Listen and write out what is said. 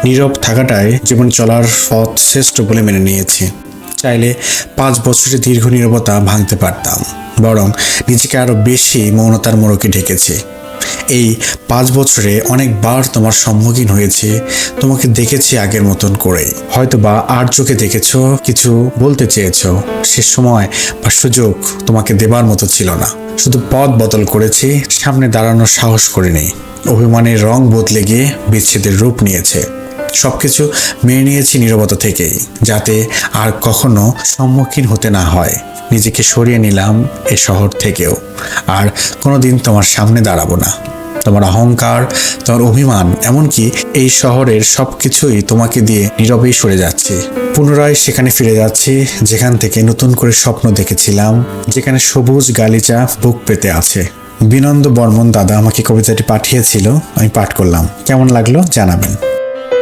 নীরব থাকাটাই জীবন চলার পথ শ্রেষ্ঠ বলে মেনে নিয়েছি। চাইলে 5 বছরের দীর্ঘ নীরবতা ভাঙতে পারতাম, বরং নিজেকে আরো বেশি মৌনতার মোড়কে ঢেকেছি। এই 5 বছরে অনেকবার তোমার সম্মুখীন হয়েছে, তোমাকে দেখেছি আগের মতন করেই। হয়তোবা আর চোখে দেখেছো, কিছু বলতে চেয়েছো, সে সময় বা সুযোগ তোমাকে দেবার মতো ছিল না। শুধু পথ বদল করেছি, সামনে দাঁড়ানোর সাহস করিনি। অভিমানের রং বদলে গিয়ে বিচ্ছেদের রূপ নিয়েছে। সবকিছু মেনে নিয়েছি নীরবতা থেকেই, যাতে আর কখনো সম্মুখীন হতে না হয়। নিজেকে সরিয়ে নিলাম এ শহর থেকেও, আর কোনোদিন তোমার সামনে দাঁড়াবো না। তোমার অহংকার, তোমার অভিমান, এমনকি এই শহরের সবকিছুই তোমাকে দিয়ে নীরবেই সরে যাচ্ছে। পুনরায় সেখানে ফিরে যাচ্ছি যেখান থেকে নতুন করে স্বপ্ন দেখেছিলাম, যেখানে সবুজ গালিচা বুক পেতে আছে। বিনন্দ বর্মন দাদা আমাকে কবিতাটি পাঠিয়েছিল, আমি পাঠ করলাম। কেমন লাগলো জানাবেন।